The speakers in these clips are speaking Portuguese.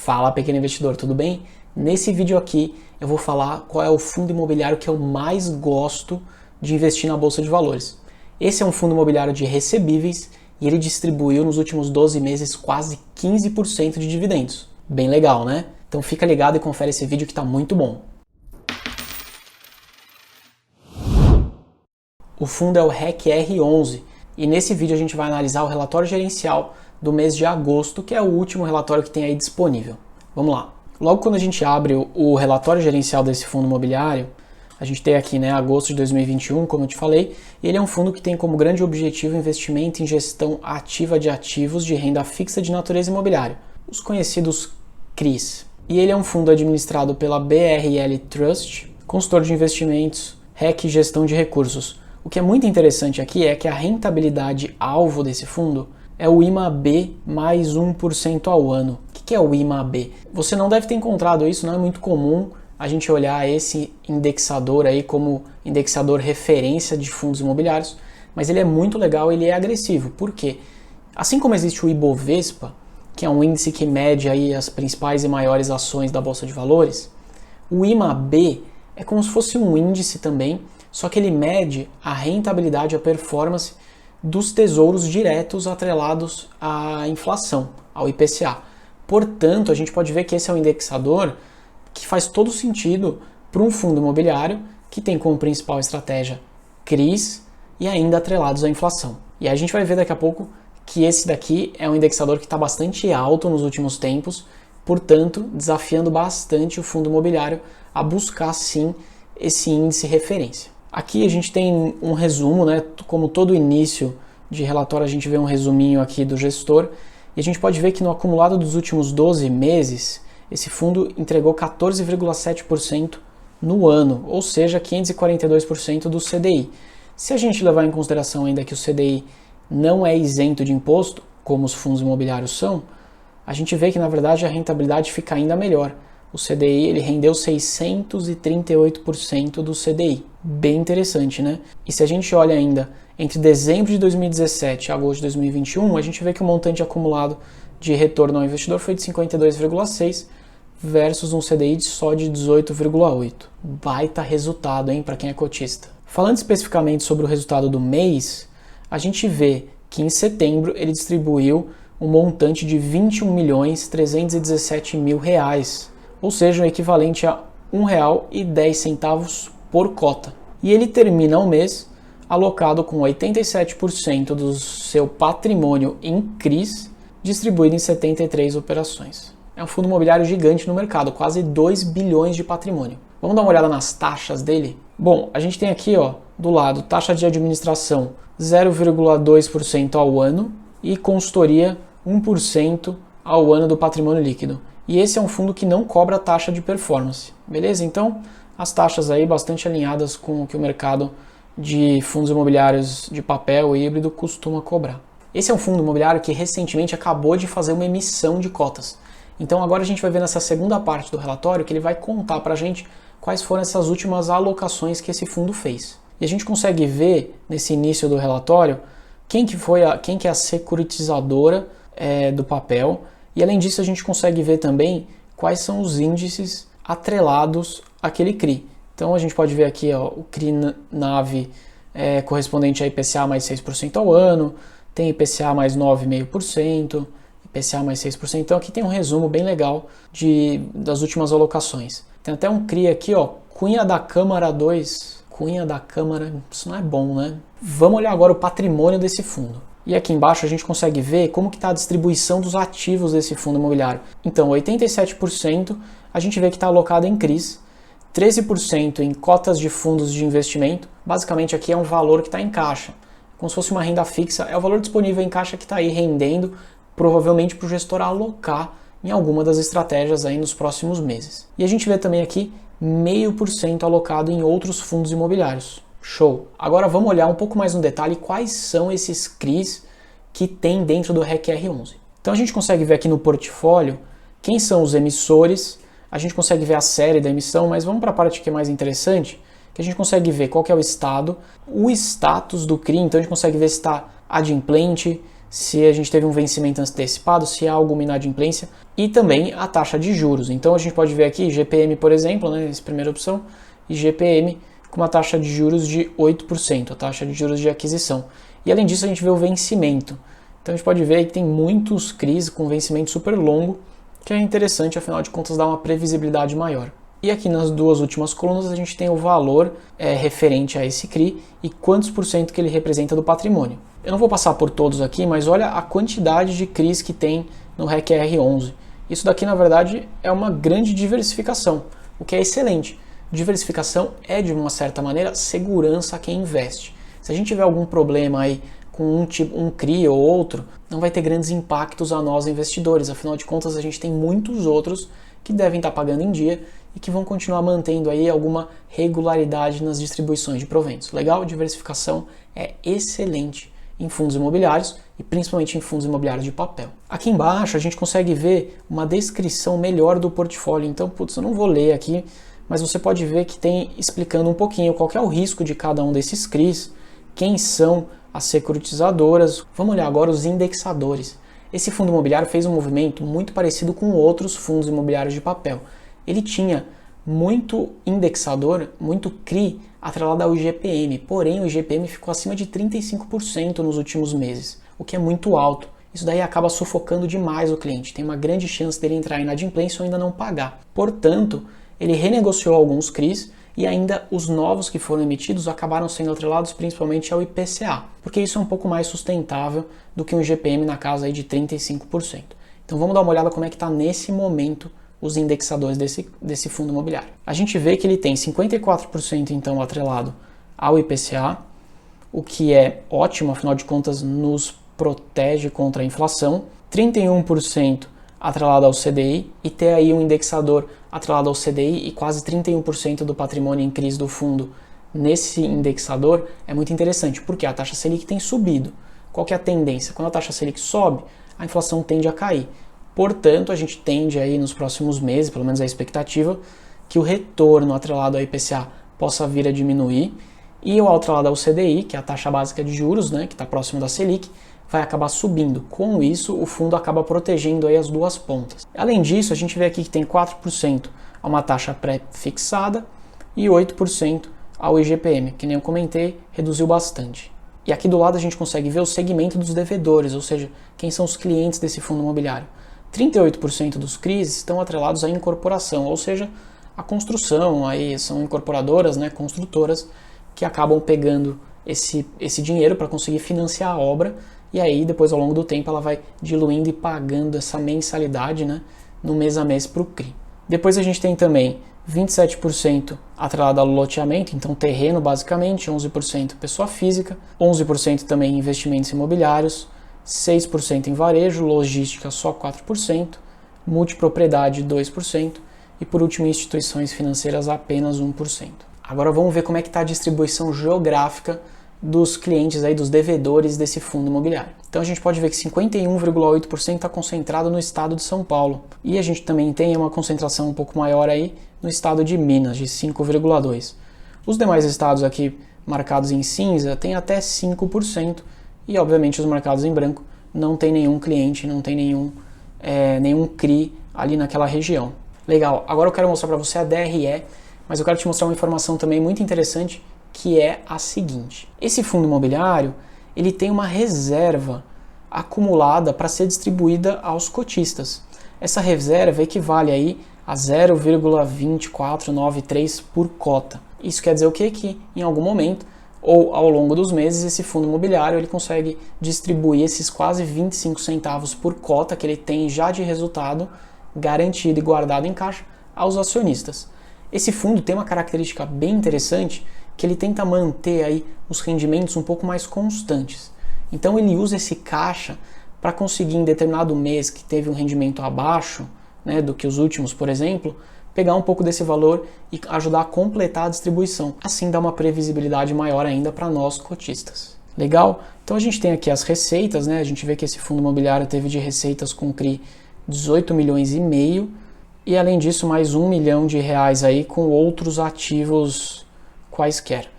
Fala, pequeno investidor, tudo bem? Nesse vídeo aqui eu vou falar qual é o fundo imobiliário que eu mais gosto de investir na Bolsa de Valores. Esse é um fundo imobiliário de recebíveis e ele distribuiu nos últimos 12 meses quase 15% de dividendos. Bem legal, né? Então fica ligado e confere esse vídeo que está muito bom. O fundo é o REC-R11 e nesse vídeo a gente vai analisar o relatório gerencial do mês de agosto, que é o último relatório que tem aí disponível. Vamos lá. Logo quando a gente abre o relatório gerencial desse fundo imobiliário, a gente tem aqui, agosto de 2021, como eu te falei, e ele é um fundo que tem como grande objetivo o investimento em gestão ativa de ativos de renda fixa de natureza imobiliária, os conhecidos CRIs. E ele é um fundo administrado pela BRL Trust, consultor de investimentos, REC Gestão de Recursos. O que é muito interessante aqui é que a rentabilidade alvo desse fundo é o IMAB mais 1% ao ano. O que é o IMAB? Você não deve ter encontrado isso, não é muito comum a gente olhar esse indexador aí como indexador referência de fundos imobiliários, mas ele é muito legal, ele é agressivo. Por quê? Assim como existe o Ibovespa, que é um índice que mede aí as principais e maiores ações da Bolsa de Valores, o IMAB é como se fosse um índice também, só que ele mede a rentabilidade, a performance dos tesouros diretos atrelados à inflação, ao IPCA. Portanto, a gente pode ver que esse é um indexador que faz todo sentido para um fundo imobiliário que tem como principal estratégia CRIs e ainda atrelados à inflação. E a gente vai ver daqui a pouco que esse daqui é um indexador que está bastante alto nos últimos tempos, portanto, desafiando bastante o fundo imobiliário a buscar sim esse índice referência. Aqui a gente tem um resumo, como todo início de relatório a gente vê um resuminho aqui do gestor, e a gente pode ver que no acumulado dos últimos 12 meses, esse fundo entregou 14,7% no ano, ou seja, 542% do CDI. Se a gente levar em consideração ainda que o CDI não é isento de imposto, como os fundos imobiliários são, a gente vê que na verdade a rentabilidade fica ainda melhor. O CDI ele rendeu 638% do CDI. Bem interessante, né? E se a gente olha ainda entre dezembro de 2017 e agosto de 2021, a gente vê que o montante acumulado de retorno ao investidor foi de 52,6% versus um CDI só de 18,8%. Baita resultado, hein, para quem é cotista. Falando especificamente sobre o resultado do mês, a gente vê que em setembro ele distribuiu um montante de R$ 21.317.000, ou seja, o equivalente a R$ 1,10 por cota. E ele termina o mês alocado com 87% do seu patrimônio em CRIs, distribuído em 73 operações. É um fundo imobiliário gigante no mercado, quase 2 bilhões de patrimônio. Vamos dar uma olhada nas taxas dele? Bom, a gente tem aqui do lado taxa de administração 0,2% ao ano e consultoria 1% ao ano do patrimônio líquido. E esse é um fundo que não cobra taxa de performance, beleza? Então, as taxas aí bastante alinhadas com o que o mercado de fundos imobiliários de papel e híbrido costuma cobrar. Esse é um fundo imobiliário que recentemente acabou de fazer uma emissão de cotas. Então agora a gente vai ver nessa segunda parte do relatório que ele vai contar pra gente quais foram essas últimas alocações que esse fundo fez. E a gente consegue ver nesse início do relatório quem que é a securitizadora do papel. E além disso a gente consegue ver também quais são os índices atrelados àquele CRI. Então a gente pode ver aqui o CRI NAV correspondente a IPCA mais 6% ao ano, tem IPCA mais 9,5%, IPCA mais 6%. Então aqui tem um resumo bem legal das últimas alocações. Tem até um CRI aqui, Cunha da Câmara 2. Cunha da Câmara, isso não é bom, né? Vamos olhar agora o patrimônio desse fundo. E aqui embaixo a gente consegue ver como que está a distribuição dos ativos desse fundo imobiliário. Então 87% a gente vê que está alocado em CRIs, 13% em cotas de fundos de investimento, basicamente aqui é um valor que está em caixa, como se fosse uma renda fixa, é o valor disponível em caixa que está aí rendendo, provavelmente para o gestor alocar em alguma das estratégias aí nos próximos meses. E a gente vê também aqui 0,5% alocado em outros fundos imobiliários. Show! Agora vamos olhar um pouco mais no detalhe quais são esses CRIs que tem dentro do REC-R11. Então a gente consegue ver aqui no portfólio quem são os emissores, a gente consegue ver a série da emissão, mas vamos para a parte que é mais interessante, que a gente consegue ver qual que é o estado, o status do CRI, então a gente consegue ver se está adimplente, se a gente teve um vencimento antecipado, se há alguma inadimplência, e também a taxa de juros. Então a gente pode ver aqui GPM, por exemplo, né, essa primeira opção, e GPM com uma taxa de juros de 8%, a taxa de juros de aquisição. E além disso a gente vê o vencimento. Então a gente pode ver que tem muitos CRIs com vencimento super longo, que é interessante, afinal de contas dá uma previsibilidade maior. E aqui nas duas últimas colunas a gente tem o valor referente a esse CRI e quantos por cento que ele representa do patrimônio. Eu não vou passar por todos aqui, mas olha a quantidade de CRIs que tem no REC R11. Isso daqui, na verdade, é uma grande diversificação, o que é excelente. Diversificação é, de uma certa maneira, segurança a quem investe. Se a gente tiver algum problema aí com um CRI ou outro, não vai ter grandes impactos a nós investidores. Afinal de contas, a gente tem muitos outros que devem estar pagando em dia e que vão continuar mantendo aí alguma regularidade nas distribuições de proventos. Legal? Diversificação é excelente em fundos imobiliários e principalmente em fundos imobiliários de papel. Aqui embaixo a gente consegue ver uma descrição melhor do portfólio. Então, putz, eu não vou ler aqui, mas você pode ver que tem explicando um pouquinho qual que é o risco de cada um desses CRIs, quem são as securitizadoras. Vamos olhar agora os indexadores. Esse fundo imobiliário fez um movimento muito parecido com outros fundos imobiliários de papel. Ele tinha muito indexador, muito CRI atrelado ao IGPM, porém o IGPM ficou acima de 35% nos últimos meses, o que é muito alto. Isso daí acaba sufocando demais o cliente, tem uma grande chance dele entrar em inadimplência ou ainda não pagar. Portanto, ele renegociou alguns CRIs e ainda os novos que foram emitidos acabaram sendo atrelados principalmente ao IPCA, porque isso é um pouco mais sustentável do que um IGPM na casa aí de 35%. Então vamos dar uma olhada como é que está nesse momento os indexadores desse fundo imobiliário. A gente vê que ele tem 54% então atrelado ao IPCA, o que é ótimo, afinal de contas nos protege contra a inflação, 31% atrelado ao CDI e ter aí um indexador atrelado ao CDI e quase 31% do patrimônio em CRIs do fundo nesse indexador é muito interessante, porque a taxa Selic tem subido. Qual que é a tendência? Quando a taxa Selic sobe, a inflação tende a cair. Portanto, a gente tende aí nos próximos meses, pelo menos a expectativa, que o retorno atrelado ao IPCA possa vir a diminuir e o atrelado ao CDI, que é a taxa básica de juros, né, que está próximo da Selic, vai acabar subindo. Com isso, o fundo acaba protegendo aí as duas pontas. Além disso, a gente vê aqui que tem 4% a uma taxa pré-fixada e 8% ao IGPM, que nem eu comentei, reduziu bastante. E aqui do lado a gente consegue ver o segmento dos devedores, ou seja, quem são os clientes desse fundo imobiliário. 38% dos CRIs estão atrelados à incorporação, ou seja, a construção, aí são incorporadoras, né, construtoras, que acabam pegando esse dinheiro para conseguir financiar a obra, e aí depois ao longo do tempo ela vai diluindo e pagando essa mensalidade, né, no mês a mês para o CRI. Depois a gente tem também 27% atrelado ao loteamento, então terreno basicamente, 11% pessoa física, 11% também investimentos imobiliários, 6% em varejo, logística só 4%, multipropriedade 2% e por último instituições financeiras apenas 1%. Agora vamos ver como é que está a distribuição geográfica dos clientes aí, dos devedores desse fundo imobiliário. Então a gente pode ver que 51,8% está concentrado no estado de São Paulo e a gente também tem uma concentração um pouco maior aí no estado de Minas, de 5,2%. Os demais estados aqui marcados em cinza têm até 5%. E, obviamente, os marcados em branco não tem nenhum cliente, não tem nenhum CRI ali naquela região. Legal, agora eu quero mostrar para você a DRE, mas eu quero te mostrar uma informação também muito interessante, que é a seguinte. Esse fundo imobiliário, ele tem uma reserva acumulada para ser distribuída aos cotistas. Essa reserva equivale aí a 0,2493 por cota. Isso quer dizer o quê? Que em algum momento ou ao longo dos meses, esse fundo imobiliário ele consegue distribuir esses quase 25 centavos por cota que ele tem já de resultado garantido e guardado em caixa aos acionistas. Esse fundo tem uma característica bem interessante, que ele tenta manter aí os rendimentos um pouco mais constantes. Então ele usa esse caixa para conseguir em determinado mês que teve um rendimento abaixo, né, do que os últimos, por exemplo, pegar um pouco desse valor e ajudar a completar a distribuição. Assim dá uma previsibilidade maior ainda para nós cotistas. Legal? Então a gente tem aqui as receitas, né? A gente vê que esse fundo imobiliário teve de receitas com CRI 18 milhões e meio e além disso mais 1 milhão de reais aí com outros ativos quaisquer.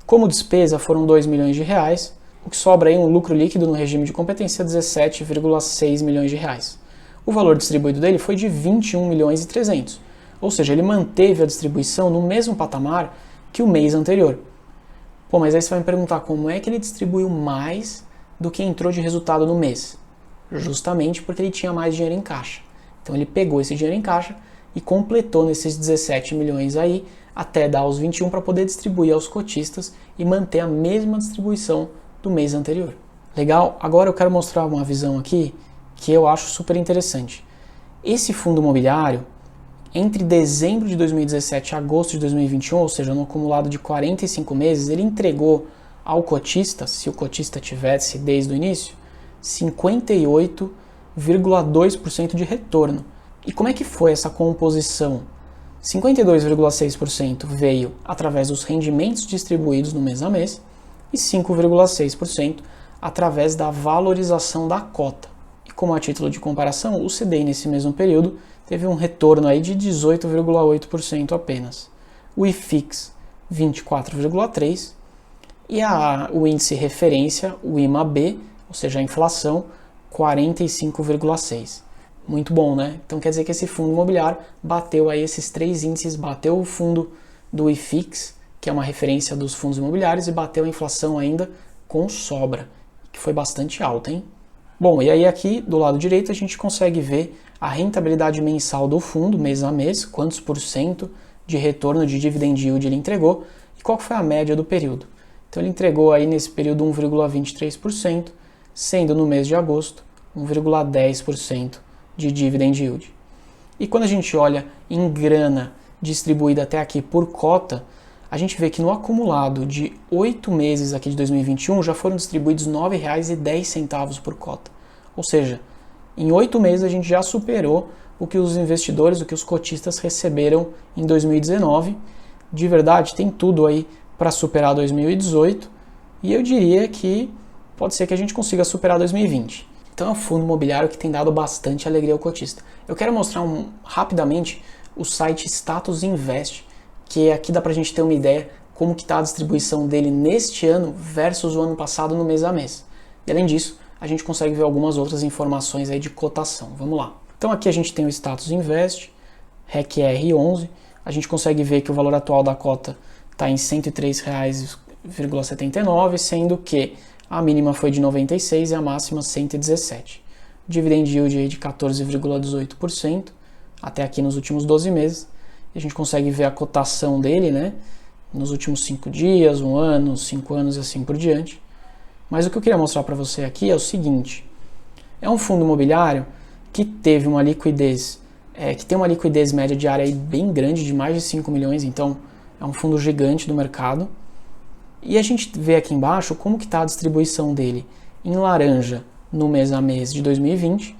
Como despesa foram 2 milhões de reais O que sobra aí um lucro líquido no regime de competência de 17,6 milhões de reais. O valor distribuído dele foi de 21 milhões e 300, ou seja, ele manteve a distribuição no mesmo patamar que o mês anterior. Pô, mas aí você vai me perguntar como é que ele distribuiu mais do que entrou de resultado no mês? Justamente porque ele tinha mais dinheiro em caixa. Então ele pegou esse dinheiro em caixa e completou nesses 17 milhões aí até dar os 21 para poder distribuir aos cotistas e manter a mesma distribuição do mês anterior. Legal? Agora eu quero mostrar uma visão aqui que eu acho super interessante. Esse fundo imobiliário, entre dezembro de 2017 e agosto de 2021, ou seja, no acumulado de 45 meses, ele entregou ao cotista, se o cotista tivesse desde o início, 58,2% de retorno. E como é que foi essa composição? 52,6% veio através dos rendimentos distribuídos no mês a mês e 5,6% através da valorização da cota. E como a título de comparação, o CDI nesse mesmo período teve um retorno aí de 18,8% apenas. O IFIX 24,3% e o índice referência, o IMAB, ou seja, a inflação, 45,6%. Muito bom, né? Então quer dizer que esse fundo imobiliário bateu aí esses três índices, bateu o fundo do IFIX, que é uma referência dos fundos imobiliários, e bateu a inflação ainda com sobra, que foi bastante alta, hein? Bom, e aí aqui do lado direito a gente consegue ver a rentabilidade mensal do fundo, mês a mês, quantos % de retorno de dividend yield ele entregou e qual foi a média do período. Então ele entregou aí nesse período 1,23%, sendo no mês de agosto 1,10% de dividend yield. E quando a gente olha em grana distribuída até aqui por cota, a gente vê que no acumulado de 8 meses aqui de 2021 já foram distribuídos R$ 9,10 por cota. Ou seja, em 8 meses a gente já superou o que os investidores, o que os cotistas receberam em 2019. De verdade, tem tudo aí para superar 2018 e eu diria que pode ser que a gente consiga superar 2020. Então é um fundo imobiliário que tem dado bastante alegria ao cotista. Eu quero mostrar rapidamente o site Status Invest, que aqui dá pra gente ter uma ideia como que está a distribuição dele neste ano versus o ano passado no mês a mês. E além disso, a gente consegue ver algumas outras informações aí de cotação. Vamos lá. Então aqui a gente tem o Status Invest, REC R11, a gente consegue ver que o valor atual da cota está em R$ 103,79, sendo que a mínima foi de 96 e a máxima 117. Dividend yield aí de 14,18%, até aqui nos últimos 12 meses. E a gente consegue ver a cotação dele, né, nos últimos 5 dias, 1 ano, 5 anos e assim por diante. Mas o que eu queria mostrar para você aqui é o seguinte: é um fundo imobiliário que teve uma liquidez, que tem uma liquidez média diária aí bem grande, de mais de 5 milhões, então é um fundo gigante do mercado. E a gente vê aqui embaixo como que está a distribuição dele em laranja no mês a mês de 2020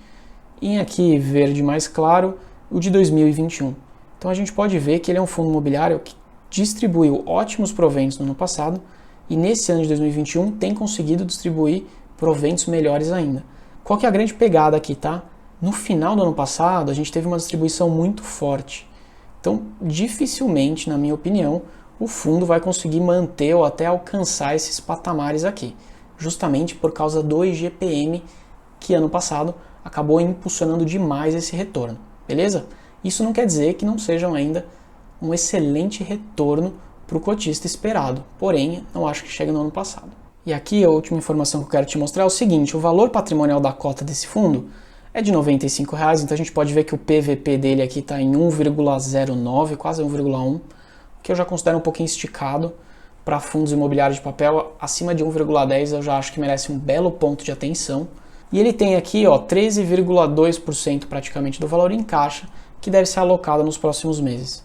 e em aqui verde mais claro o de 2021. Então a gente pode ver que ele é um fundo imobiliário que distribuiu ótimos proventos no ano passado e nesse ano de 2021 tem conseguido distribuir proventos melhores ainda. Qual que é a grande pegada aqui, tá? No final do ano passado a gente teve uma distribuição muito forte. Então dificilmente, na minha opinião, o fundo vai conseguir manter ou até alcançar esses patamares aqui, justamente por causa do IGPM, que ano passado acabou impulsionando demais esse retorno, beleza? Isso não quer dizer que não sejam ainda um excelente retorno para o cotista esperado, porém, não acho que chegue no ano passado. E aqui a última informação que eu quero te mostrar é o seguinte: o valor patrimonial da cota desse fundo é de R$ 95, então a gente pode ver que o PVP dele aqui está em 1,09, quase 1,1, que eu já considero um pouquinho esticado para fundos imobiliários de papel. Acima de 1,10 eu já acho que merece um belo ponto de atenção. E ele tem aqui 13,2% praticamente do valor em caixa, que deve ser alocado nos próximos meses.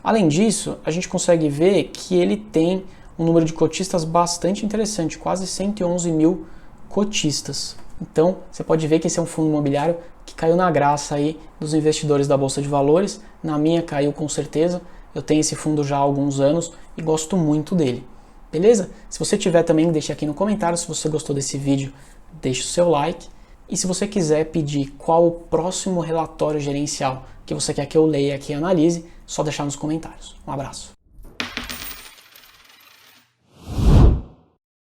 Além disso, a gente consegue ver que ele tem um número de cotistas bastante interessante, quase 111 mil cotistas. Então, você pode ver que esse é um fundo imobiliário que caiu na graça aí dos investidores da Bolsa de Valores. Na minha caiu com certeza. Eu tenho esse fundo já há alguns anos e gosto muito dele. Beleza? Se você tiver também, deixe aqui no comentário. Se você gostou desse vídeo, deixe o seu like. E se você quiser pedir qual o próximo relatório gerencial que você quer que eu leia aqui e analise, só deixar nos comentários. Um abraço.